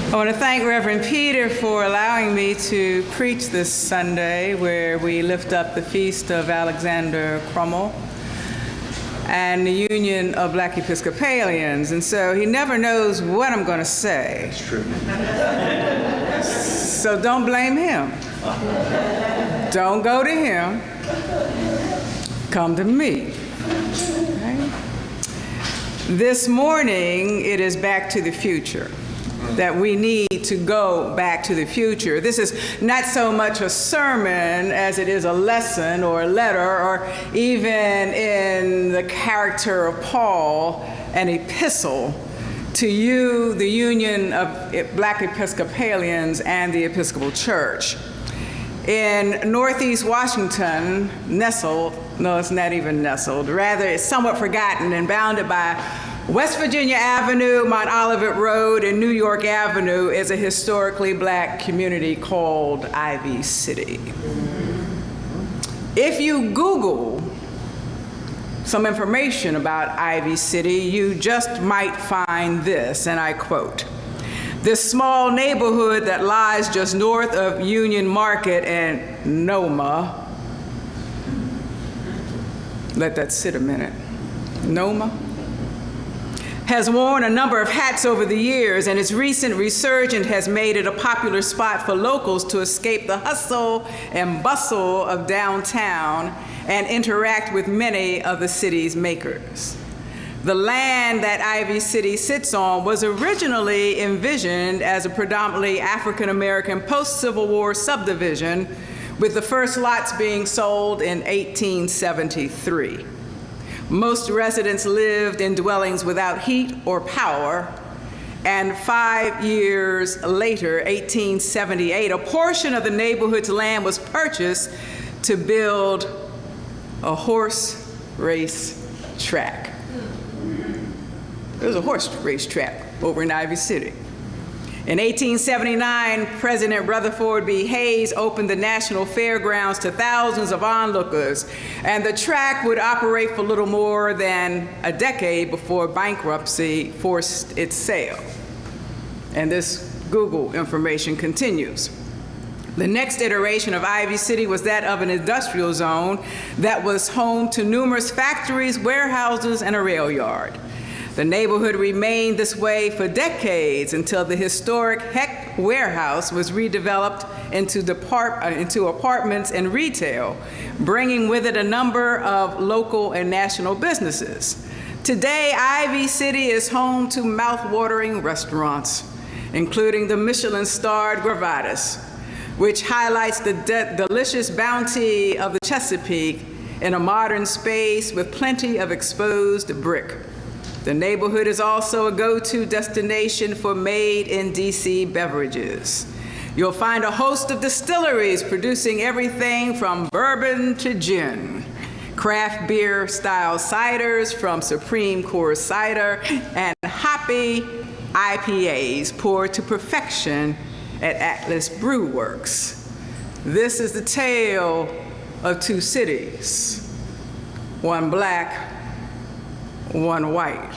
I want to thank Reverend Peter for allowing me to preach this Sunday, where we lift up the feast of Alexander Crummell and the Union of Black Episcopalians. And so he never knows what I'm going to say. That's true. So don't blame him. Don't go to him. Come to me. Okay? This morning, it is back to the future. That we need to go back to the future. This is not so much a sermon as it is a lesson or a letter, or even in the character of Paul, an epistle to you, the Union of Black Episcopalians and the Episcopal Church. In Northeast Washington, no, it's not even nestled, rather it's somewhat forgotten and bounded by West Virginia Avenue, Mount Olivet Road, and New York Avenue is a historically black community called Ivy City. If you Google some information about Ivy City, you just might find this, and I quote, "This small neighborhood that lies just north of Union Market and Noma," let that sit a minute, Noma, "has worn a number of hats over the years, and its recent resurgence has made it a popular spot for locals to escape the hustle and bustle of downtown and interact with many of the city's makers. The land that Ivy City sits on was originally envisioned as a predominantly African-American post-Civil War subdivision, with the first lots being sold in 1873. Most residents lived in dwellings without heat or power, and 5 years later, 1878, a portion of the neighborhood's land was purchased to build a horse race track. There was a horse race track over in Ivy City. In 1879, President Rutherford B. Hayes opened the National Fairgrounds to thousands of onlookers, and the track would operate for little more than a decade before bankruptcy forced its sale. And this Google information continues. The next iteration of Ivy City was that of an industrial zone that was home to numerous factories, warehouses, and a rail yard. The neighborhood remained this way for decades until the historic Heck warehouse was redeveloped into apartments and retail, bringing with it a number of local and national businesses. Today, Ivy City is home to mouth-watering restaurants, including the Michelin-starred Gravatas, which highlights the delicious bounty of the Chesapeake in a modern space with plenty of exposed brick. The neighborhood is also a go-to destination for made-in-DC beverages. You'll find a host of distilleries producing everything from bourbon to gin, craft beer-style ciders from Supreme Coors Cider, and hoppy IPAs poured to perfection at Atlas Brew Works. This is the tale of two cities, one black, one white.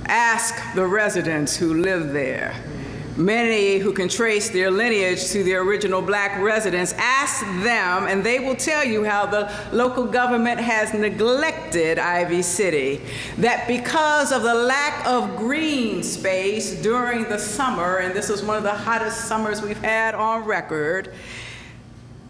Ask the residents who live there. Many who can trace their lineage to the original black residents, ask them and they will tell you how the local government has neglected Ivy City, that because of the lack of green space during the summer, and this was one of the hottest summers we've had on record,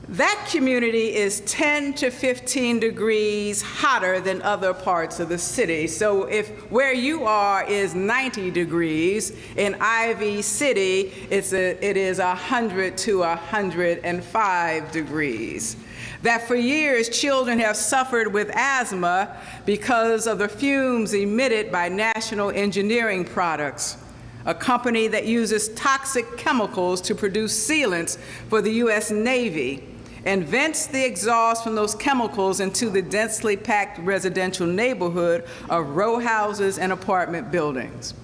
that community is 10 to 15 degrees hotter than other parts of the city. So if where you are is 90 degrees, in Ivy City, it is 100 to 105 degrees. That for years, children have suffered with asthma because of the fumes emitted by National Engineering Products, a company that uses toxic chemicals to produce sealants for the U.S. Navy, and vents the exhaust from those chemicals into the densely packed residential neighborhood of row houses and apartment buildings.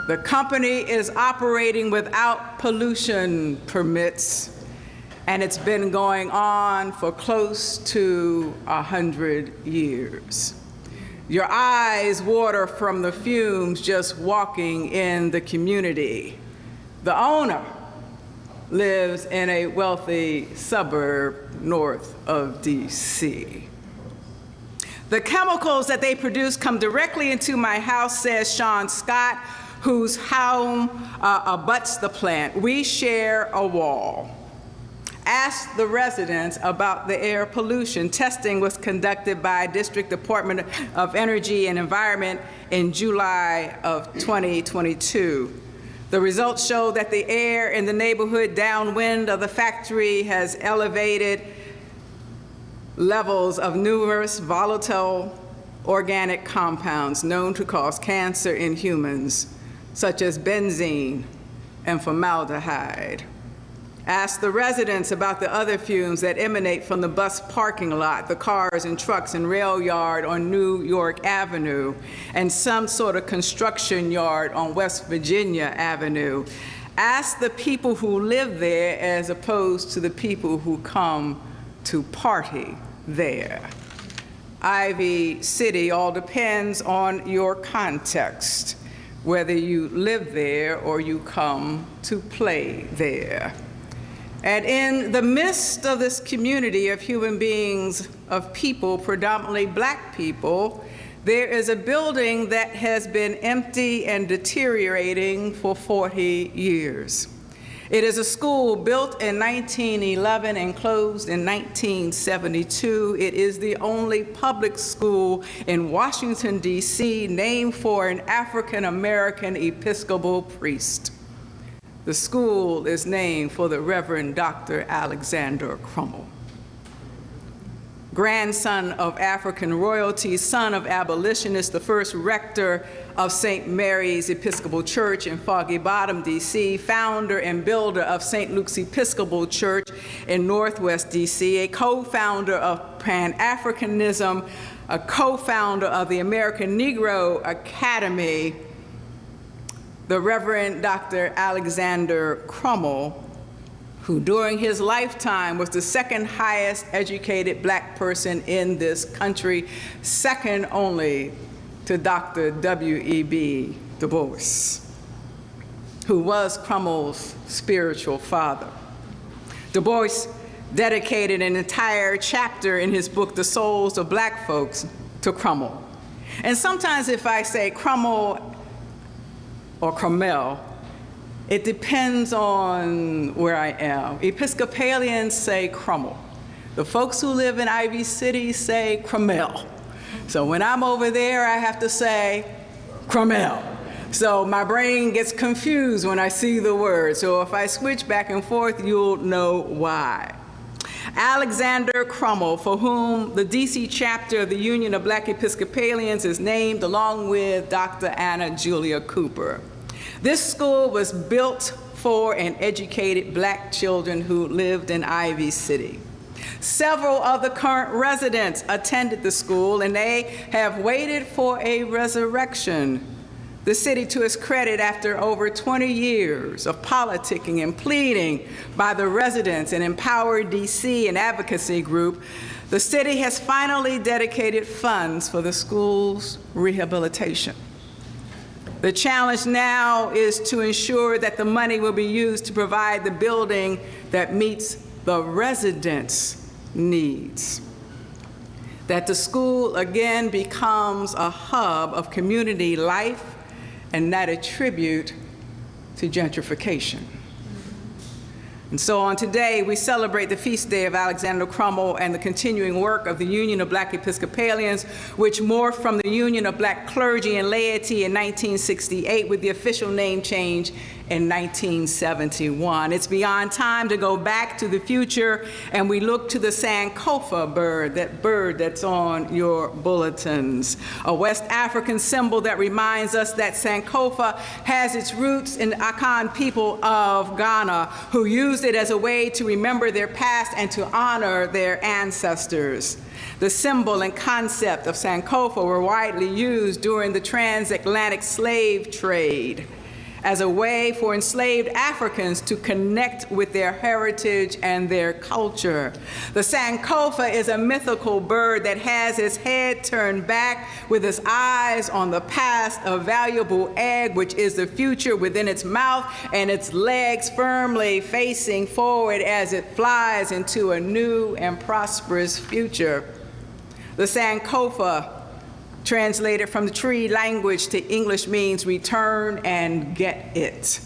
The company is operating without pollution permits, and it's been going on for close to 100 years. Your eyes water from the fumes just walking in the community. The owner lives in a wealthy suburb north of DC. The chemicals that they produce come directly into my house, says Sean Scott, whose home abuts the plant. We share a wall. Ask the residents about the air pollution. Testing was conducted by District Department of Energy and Environment in July of 2022. The results show that the air in the neighborhood downwind of the factory has elevated levels of numerous volatile organic compounds known to cause cancer in humans, such as benzene and formaldehyde. Ask the residents about the other fumes that emanate from the bus parking lot, the cars and trucks and rail yard on New York Avenue, and some sort of construction yard on West Virginia Avenue. Ask the people who live there as opposed to the people who come to party there. Ivy City all depends on your context, whether you live there or you come to play there. And in the midst of this community of human beings, of people, predominantly Black people, there is a building that has been empty and deteriorating for 40 years. It is a school built in 1911 and closed in 1972. It is the only public school in Washington, D.C., named for an African-American Episcopal priest. The school is named for the Reverend Dr. Alexander Crummell. Grandson of African royalty, son of abolitionists, the first rector of St. Mary's Episcopal Church in Foggy Bottom, D.C., founder and builder of St. Luke's Episcopal Church in Northwest D.C., a co-founder of Pan-Africanism, a co-founder of the American Negro Academy, the Reverend Dr. Alexander Crummell, who during his lifetime was the second highest educated Black person in this country, second only to Dr. W.E.B. Du Bois, who was Crummell's spiritual father. Du Bois dedicated an entire chapter in his book, The Souls of Black Folks, to Crummell. And sometimes if I say Crummell or Crummell, it depends on where I am. Episcopalians say Crummell. The folks who live in Ivy City say Crummell. So when I'm over there, I have to say Crummell. So my brain gets confused when I see the word. So if I switch back and forth, you'll know why. Alexander Crummell, for whom the DC chapter of the Union of Black Episcopalians is named, along with Dr. Anna Julia Cooper. This school was built for and educated Black children who lived in Ivy City. Several of the current residents attended the school, and they have waited for a resurrection. The city, to its credit, after over 20 years of politicking and pleading by the residents and Empower DC, an advocacy group, the city has finally dedicated funds for the school's rehabilitation. The challenge now is to ensure that the money will be used to provide the building that meets the residents' needs. That the school again becomes a hub of community life and not a tribute to gentrification. And so on today, we celebrate the feast day of Alexander Crummell and the continuing work of the Union of Black Episcopalians, which morphed from the Union of Black Clergy and Laity in 1968 with the official name change in 1971. It's beyond time to go back to the future, and we look to the Sankofa bird, that bird that's on your bulletins, a West African symbol that reminds us that Sankofa has its roots in the Akan people of Ghana, who used it as a way to remember their past and to honor their ancestors. The symbol and concept of Sankofa were widely used during the transatlantic slave trade. as a way for enslaved Africans to connect with their heritage and their culture. The Sankofa is a mythical bird that has its head turned back with its eyes on the past, a valuable egg which is the future within its mouth, and its legs firmly facing forward as it flies into a new and prosperous future. The Sankofa, translated from the Tree language to English, means return and get it.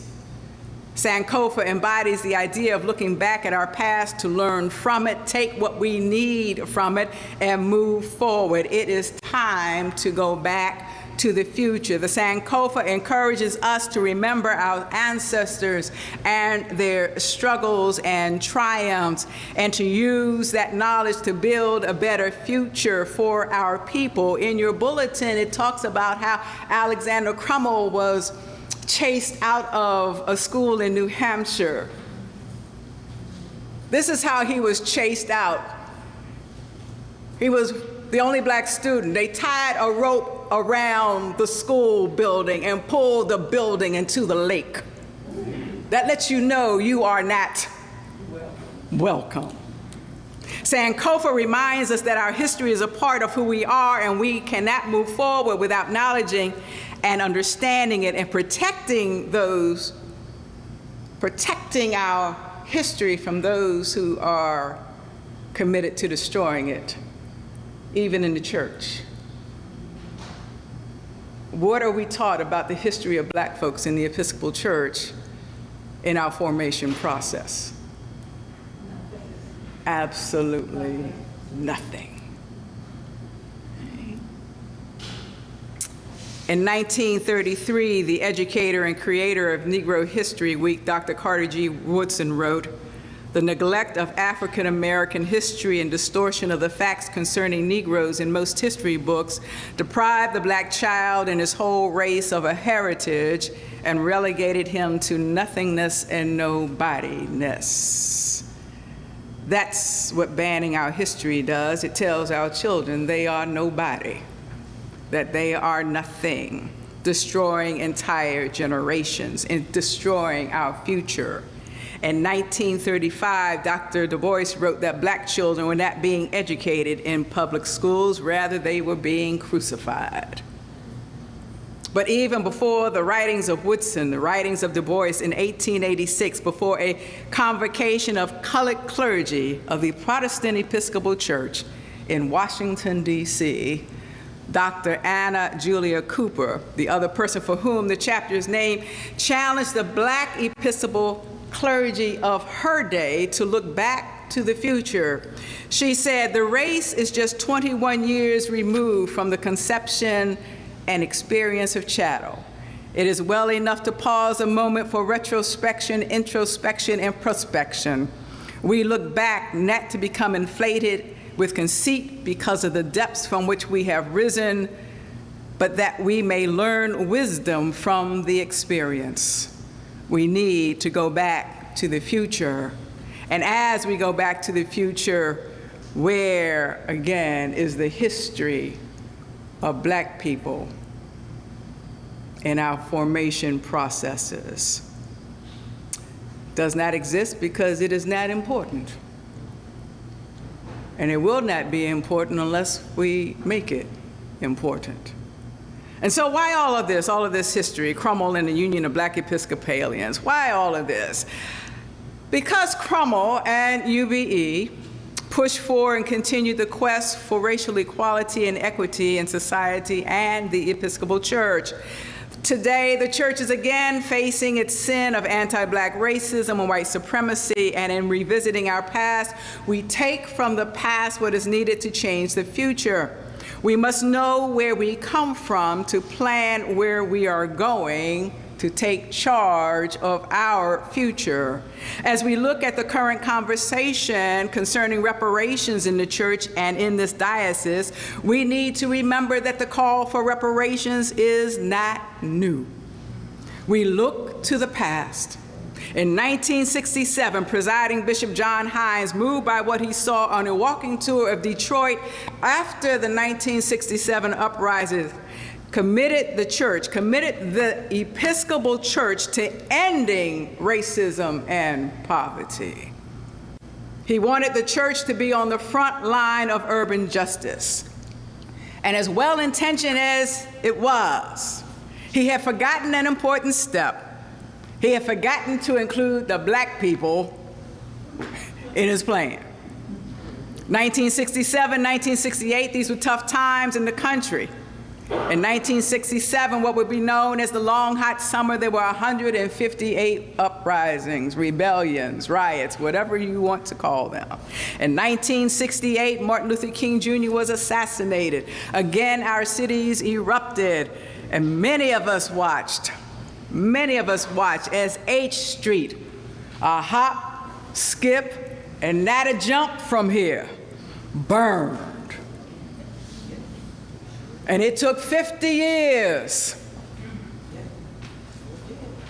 Sankofa embodies the idea of looking back at our past to learn from it, take what we need from it, and move forward. It is time to go back to the future. The Sankofa encourages us to remember our ancestors and their struggles and triumphs, and to use that knowledge to build a better future for our people. In your bulletin, it talks about how Alexander Crummell was chased out of a school in New Hampshire. This is how he was chased out. He was the only black student. They tied a rope around the school building and pulled the building into the lake. That lets you know you are not welcome. Sankofa reminds us that our history is a part of who we are, and we cannot move forward without acknowledging and understanding it and protecting our history from those who are committed to destroying it, even in the church. What are we taught about the history of black folks in the Episcopal Church in our formation process? Absolutely nothing. In 1933, the educator and creator of Negro History Week, Dr. Carter G. Woodson, wrote, "The neglect of African American history and distortion of the facts concerning Negroes in most history books deprived the black child and his whole race of a heritage and relegated him to nothingness and nobodiness." That's what banning our history does. It tells our children they are nobody, that they are nothing, destroying entire generations and destroying our future. In 1935, Dr. Du Bois wrote that black children were not being educated in public schools, rather they were being crucified. But even before the writings of Woodson, the writings of Du Bois in 1886, before a convocation of colored clergy of the Protestant Episcopal Church in Washington, D.C., Dr. Anna Julia Cooper, the other person for whom the chapter is named, challenged the black Episcopal clergy of her day to look back to the future. She said, "The race is just 21 years removed from the conception and experience of chattel. It is well enough to pause a moment for retrospection, introspection, and prospection. We look back not to become inflated with conceit because of the depths from which we have risen, but that we may learn wisdom from the experience. We need to go back to the future. And as we go back to the future, where, again, is the history of black people in our formation processes? Does not exist because it is not important. And it will not be important unless we make it important. And so why all of this history, Crummell and the Union of Black Episcopalians? Why all of this? Because Crummell and UBE pushed for and continued the quest for racial equality and equity in society and the Episcopal Church. Today, the church is again facing its sin of anti-black racism and white supremacy, and in revisiting our past, we take from the past what is needed to change the future. We must know where we come from to plan where we are going, to take charge of our future. As we look at the current conversation concerning reparations in the church and in this diocese, we need to remember that the call for reparations is not new. We look to the past. In 1967, presiding Bishop John Hines, moved by what he saw on a walking tour of Detroit after the 1967 uprising, committed the Episcopal Church to ending racism and poverty. He wanted the church to be on the front line of urban justice. And as well-intentioned as it was, he had forgotten an important step. He had forgotten to include the black people in his plan. 1967, 1968, these were tough times in the country. In 1967, what would be known as the long, hot summer, there were 158 uprisings, rebellions, riots, whatever you want to call them. In 1968, Martin Luther King Jr. was assassinated. Again, our cities erupted, and many of us watched as H Street, a hop, skip, and not a jump from here, burned. And it took 50 years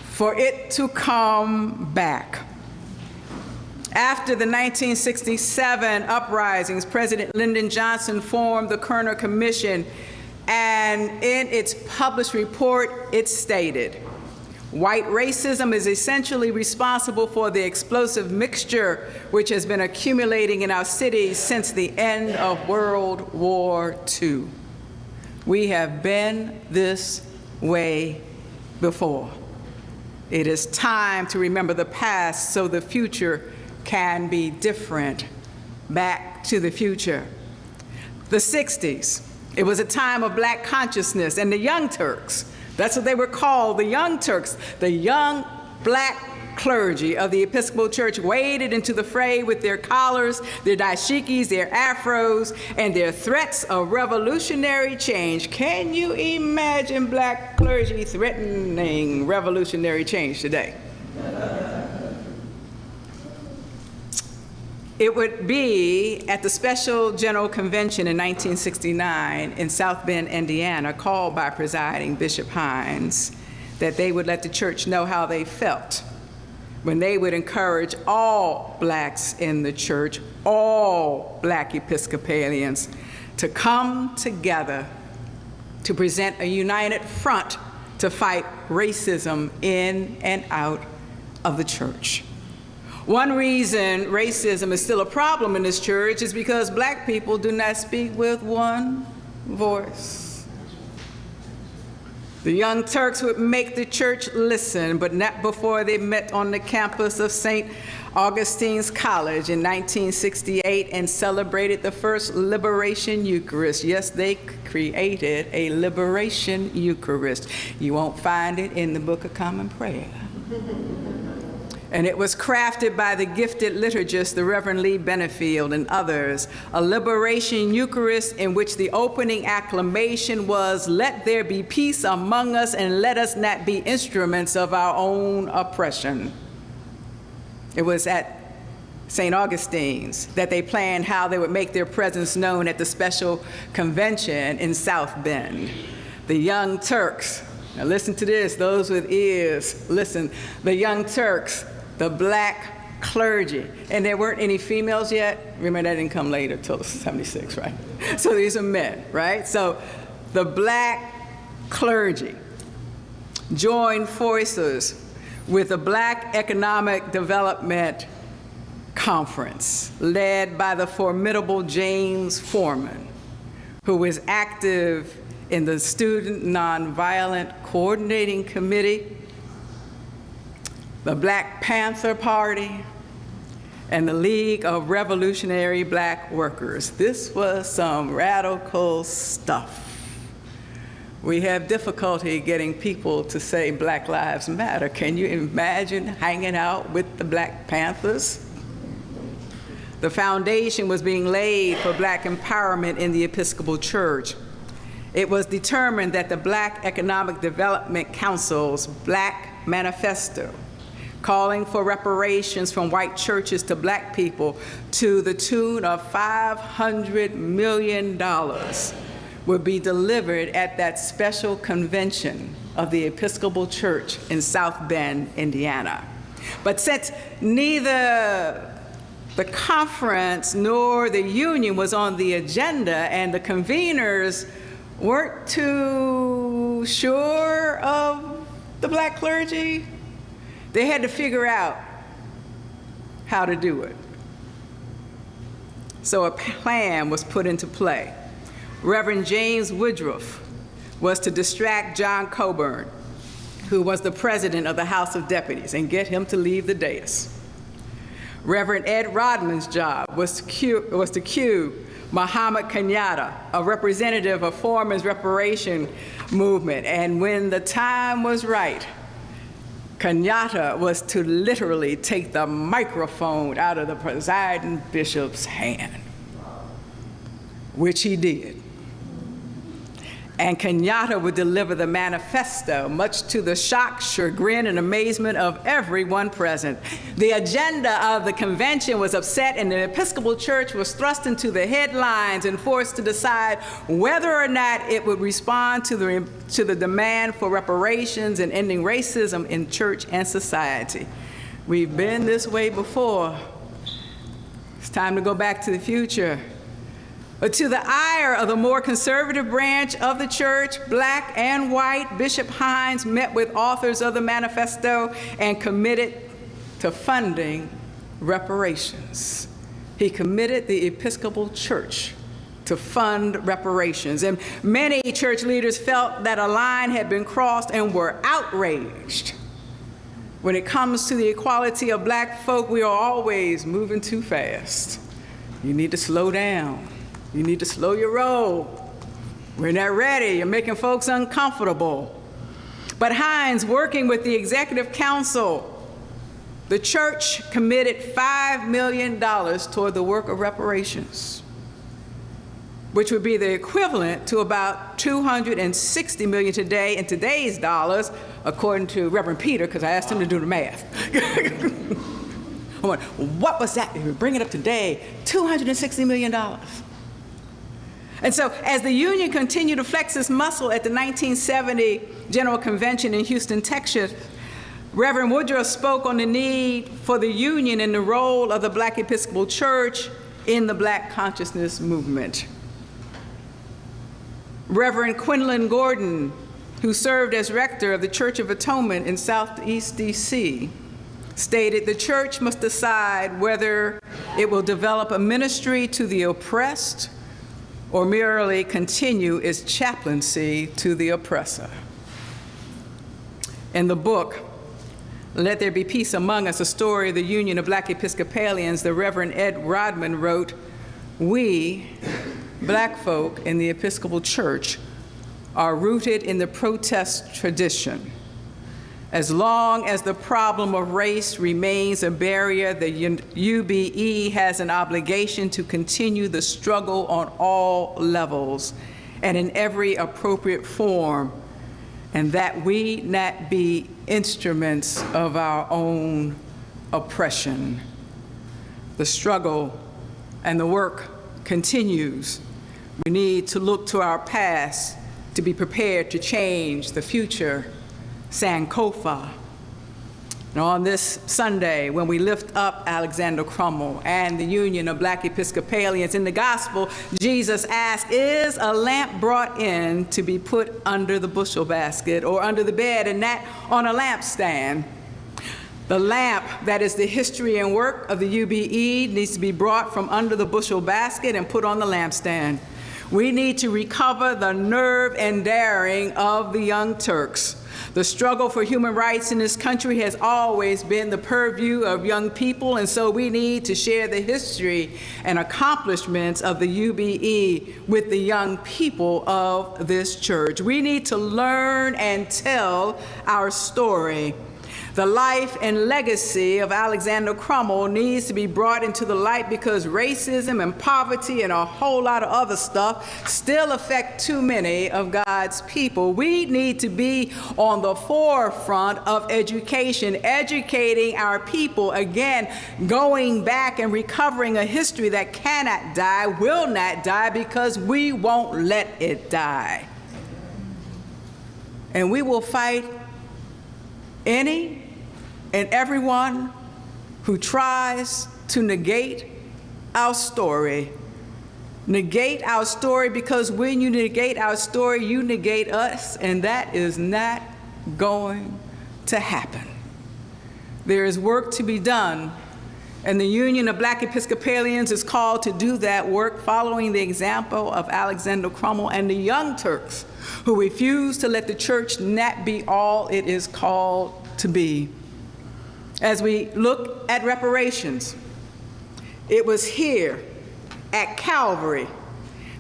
for it to come back. After the 1967 uprisings, President Lyndon Johnson formed the Kerner Commission, and in its published report, it stated, "White racism is essentially responsible for the explosive mixture which has been accumulating in our cities since the end of World War II. We have been this way before. It is time to remember the past so the future can be different." Back to the future. The 60s, it was a time of black consciousness, and the Young Turks, that's what they were called, the Young Turks, the young black clergy of the Episcopal Church waded into the fray with their collars, their dashikis, their afros, and their threats of revolutionary change. Can you imagine black clergy threatening revolutionary change today? It would be at the Special General Convention in 1969 in South Bend, Indiana, called by presiding Bishop Hines, that they would let the church know how they felt when they would encourage all blacks in the church, all black Episcopalians, to come together to present a united front to fight racism in and out of the church. One reason racism is still a problem in this church is because black people do not speak with one voice. The Young Turks would make the church listen, but not before they met on the campus of St. Augustine's College in 1968 and celebrated the first Liberation Eucharist. Yes, they created a Liberation Eucharist. You won't find it in the Book of Common Prayer. And it was crafted by the gifted liturgist, the Reverend Lee Benefield, and others, a Liberation Eucharist in which the opening acclamation was, "Let there be peace among us, and let us not be instruments of our own oppression." It was at St. Augustine's that they planned how they would make their presence known at the special convention in South Bend. The Young Turks, now listen to this, those with ears, listen, the Young Turks, the black clergy, and there weren't any females yet. Remember, that didn't come later till 76, right? So these are men, right? So the black clergy joined forces with the Black Economic Development Conference, led by the formidable James Foreman, who was active in the Student Nonviolent Coordinating Committee, the Black Panther Party, and the League of Revolutionary Black Workers. This was some radical stuff. We have difficulty getting people to say Black Lives Matter. Can you imagine hanging out with the Black Panthers? The foundation was being laid for black empowerment in the Episcopal Church. It was determined that the Black Economic Development Council's Black Manifesto, calling for reparations from white churches to black people to the tune of $500 million, would be delivered at that special convention of the Episcopal Church in South Bend, Indiana. But since neither the conference nor the union was on the agenda and the conveners weren't too too sure of the black clergy, they had to figure out how to do it. So a plan was put into play. Reverend James Woodruff was to distract John Coburn, who was the president of the House of Deputies, and get him to leave the dais. Reverend Ed Rodman's job was to cue Muhammad Kenyatta, a representative of Foreman's reparation movement, and when the time was right, Kenyatta was to literally take the microphone out of the presiding bishop's hand, which he did. And Kenyatta would deliver the manifesto, much to the shock, chagrin, and amazement of everyone present. The agenda of the convention was upset, and the Episcopal Church was thrust into the headlines and forced to decide whether or not it would respond to the demand for reparations and ending racism in church and society. We've been this way before. It's time to go back to the future. But to the ire of the more conservative branch of the church, black and white, Bishop Hines met with authors of the manifesto and committed to funding reparations. He committed the Episcopal Church to fund reparations. And many church leaders felt that a line had been crossed and were outraged. When it comes to the equality of black folk, we are always moving too fast. You need to slow down. You need to slow your roll. We're not ready. You're making folks uncomfortable. But Hines, working with the Executive Council, the church committed $5 million toward the work of reparations, which would be the equivalent to about $260 million today in today's dollars, according to Reverend Peter, because I asked him to do the math. I went, what was that? If we bring it up today, $260 million. And so as the union continued to flex its muscle at the 1970 General Convention in Houston, Texas, Reverend Woodruff spoke on the need for the union and the role of the Black Episcopal Church in the Black consciousness movement. Reverend Quinlan Gordon, who served as rector of the Church of Atonement in Southeast DC, stated the church must decide whether it will develop a ministry to the oppressed or merely continue its chaplaincy to the oppressor. In the book, Let There Be Peace Among Us, a story of the Union of Black Episcopalians, the Reverend Ed Rodman wrote, "We, black folk in the Episcopal Church, are rooted in the protest tradition. As long as the problem of race remains a barrier, the UBE has an obligation to continue the struggle on all levels and in every appropriate form, and that we not be instruments of our own oppression. The struggle and the work continues. We need to look to our past to be prepared to change the future. Sankofa." And on this Sunday, when we lift up Alexander Crummell and the Union of Black Episcopalians, in the gospel, Jesus asked, "Is a lamp brought in to be put under the bushel basket or under the bed and not on a lampstand?" The lamp, that is the history and work of the UBE, needs to be brought from under the bushel basket and put on the lampstand. We need to recover the nerve and daring of the Young Turks. The struggle for human rights in this country has always been the purview of young people, and so we need to share the history and accomplishments of the UBE with the young people of this church. We need to learn and tell our story. The life and legacy of Alexander Crummell needs to be brought into the light because racism and poverty and a whole lot of other stuff still affect too many of God's people. We need to be on the forefront of education, educating our people, again, going back and recovering a history that cannot die, will not die, because we won't let it die. And we will fight any and everyone who tries to negate our story negate our story, because when you negate our story, you negate us, and that is not going to happen. There is work to be done, and the Union of Black Episcopalians is called to do that work, following the example of Alexander Crummell and the Young Turks, who refused to let the church not be all it is called to be. As we look at reparations, it was here at Calvary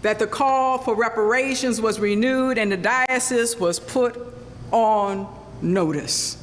that the call for reparations was renewed and the diocese was put on notice.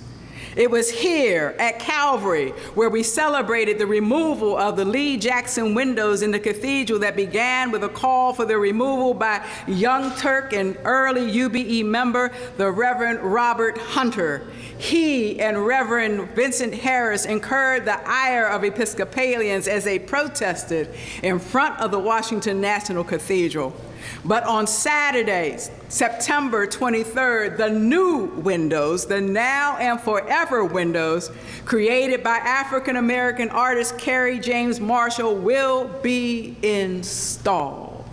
It was here at Calvary where we celebrated the removal of the Lee Jackson windows in the cathedral that began with a call for their removal by Young Turk and early UBE member, the Reverend Robert Hunter. He and Reverend Vincent Harris incurred the ire of Episcopalians as they protested in front of the Washington National Cathedral. But on Saturday, September 23rd, the new windows, the now and forever windows, created by African-American artist Carrie James Marshall, will be installed.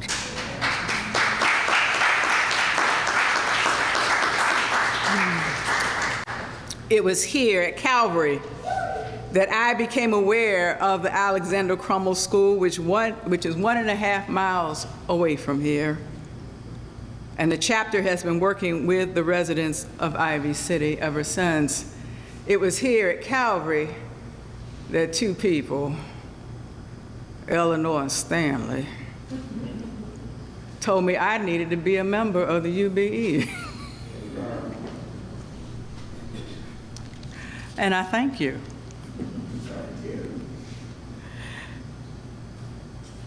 It was here at Calvary that I became aware of the Alexander Crummell School, which is 1.5 miles away from here. And the chapter has been working with the residents of Ivy City ever since. It was here at Calvary that two people, Eleanor and Stanley, told me I needed to be a member of the UBE. And I thank you.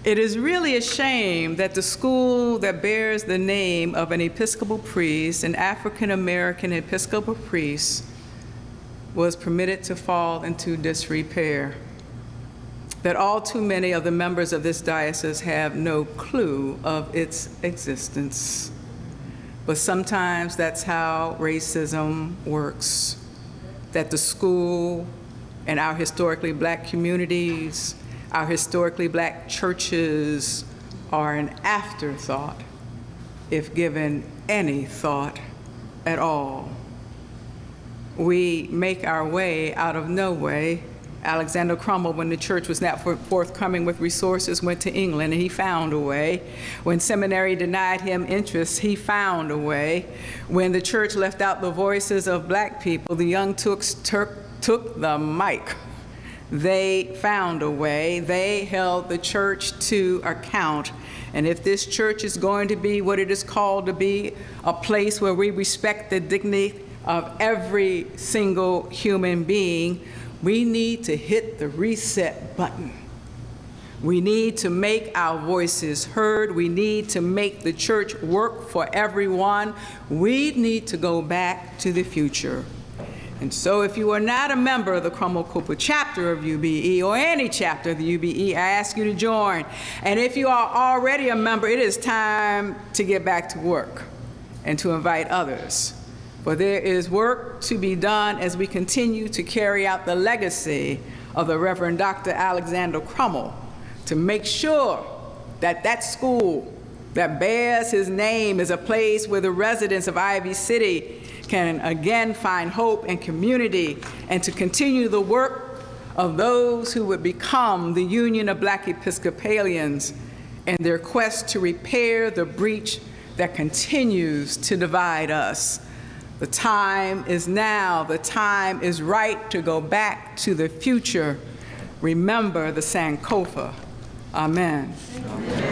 It is really a shame that the school that bears the name of an Episcopal priest, an African-American Episcopal priest, was permitted to fall into disrepair, that all too many of the members of this diocese have no clue of its existence. But sometimes that's how racism works, that the school and our historically Black communities, our historically Black churches are an afterthought, if given any thought at all. We make our way out of no way. Alexander Crummell, when the church was not forthcoming with resources, went to England and he found a way. When seminary denied him interest, he found a way. When the church left out the voices of Black people, the Young Turks took the mic. They found a way. They held the church to account. And if this church is going to be what it is called to be, a place where we respect the dignity of every single human being, we need to hit the reset button. We need to make our voices heard. We need to make the church work for everyone. We need to go back to the future. And so if you are not a member of the Crummell Cooper chapter of UBE or any chapter of the UBE, I ask you to join. And if you are already a member, it is time to get back to work and to invite others. For there is work to be done as we continue to carry out the legacy of the Reverend Dr. Alexander Crummell, to make sure that that school that bears his name is a place where the residents of Ivy City can again find hope and community, and to continue the work of those who would become the Union of Black Episcopalians in their quest to repair the breach that continues to divide us. The time is now. The time is right to go back to the future. Remember the Sankofa. Amen. Amen.